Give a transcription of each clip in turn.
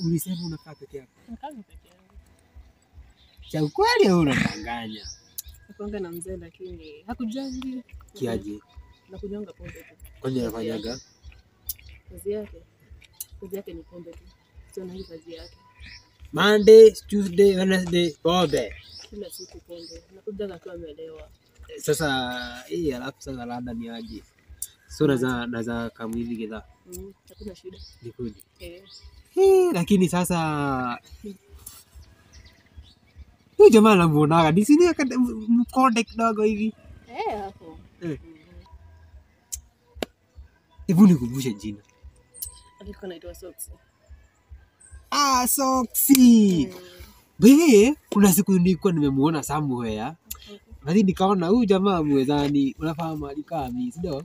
ulisema unakaa peke yako? Nakaa peke yangu. Cha ukweli au unadanganya? Nakuanga na mzee lakini hakujangi. Kiaje? Nakujanga pombe tu. Kwani anafanyaga? Kazi yake ni pombe tu. Sio na kazi yake. Monday, Tuesday, Wednesday, pombe. Kila siku pombe. Nakuja akiwa amelewa. Sasa alafu sasa labda ni aje? So naza kama hivi gedha. Hakuna shida. Ni kweli. Lakini sasa huyu jamaa anamuonaga ni sini mkonde kidogo hivi. Hapo. Hebu nikumbushe jina. Alikuwa anaitwa Soxy. Soxy. Wewe kuna siku nilikuwa nimemuona somewhere. Lakini nikaona huyu jamaa mwezani unafahamu alikaa mimi, si ndio?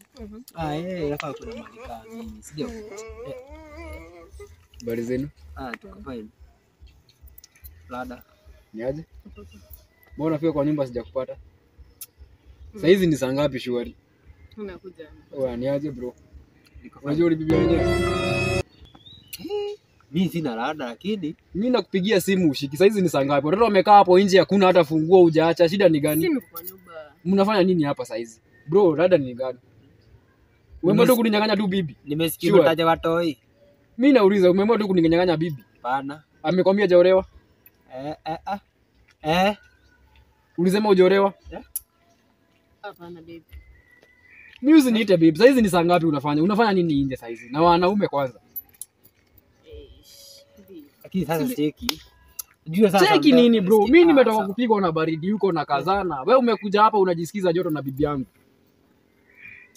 Unafaa kuna alikaa mimi, si ndio? Habari zenu? Tuko fine. Lada. Ni aje? Mbona fika kwa nyumba sijakupata? Sasa hizi ni saa ngapi shwari? Unakuja. Ni aje bro? Unajua bibi mwenyewe? Mimi sina lada lakini mimi nakupigia simu ushiki. Sasa hizi ni saa ngapi? Watoto wamekaa hapo nje hakuna hata funguo hujaacha. Shida ni gani? Simu kwa nyumba. Mnafanya nini hapa sasa hizi? Bro, lada ni gani? Umeamua tu kuninyang'anya tu bibi? Nimesikia unataja watoi. Mimi nauliza umeamua tu kuninyang'anya bibi? Hapana. Amekwambia hajaolewa? Ulisema hujaolewa? Hapana baby. Mimi usiniite babe. Sasa hizi ni saa ngapi unafanya? Unafanya nini nje sasa hizi? Na wanaume kwanza. Lakini sasa cheki. Unajua sasa cheki nini bro? Mimi nimetoka kupigwa na baridi huko na kazana. Wewe umekuja hapa unajisikiza joto na bibi yangu.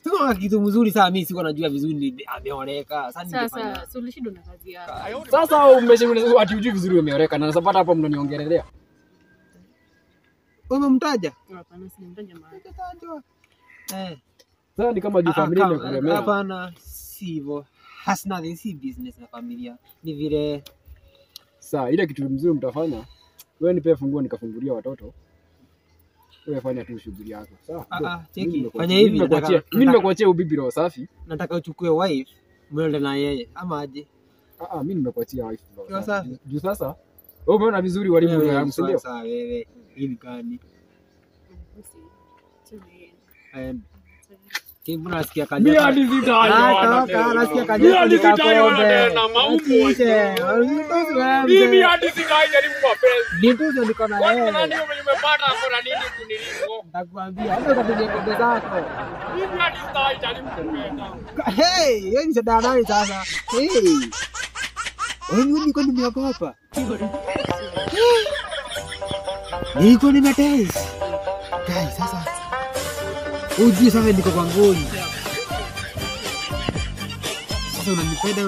Sio kitu mzuri sana, mimi siko najua vizuri ameoleka. Sasa sulishindo na kazi yako. Sasa umeshauri ati ujui vizuri umeoleka na nasapata hapa mnaniongelelea. Umemtaja? Hapana, simemtaja mahali. Sasa ni kama juu familia imekulemea. Hapana, sivyo. Has nothing si business na familia. Ni vile Sasa ile kitu mzuri mtafanya, wewe nipe funguo nikafungulia watoto. Wewe fanya tu shughuli yako. Sawa? Cheki. Fanya hivi mimi nimekuachia ubibi roho safi. Nataka uchukue wife, mwende na yeye ama aje? Mimi nimekuachia wife roho safi. Juu sasa wewe umeona vizuri walimu yangu, si ndio? Sasa wewe hii gani? Kibu nasikia kaja. Mimi hadi sitayo. Nasikia kaja. Mimi hadi sitayo na maumbo. Mimi hadi sitayo jaribu mapenzi. Nituzo niko na yeye. Nani umepata kuna nini kuniliko? Nakwambia hata utapiga kombe zako. Mimi hadi sitayo jaribu kupenda. Yeye ni sadana sasa. Wewe niko nimeogopa. Niko nimetesa. Guys, sasa ujue sasa niko kwa ngoni. Sasa unanipenda.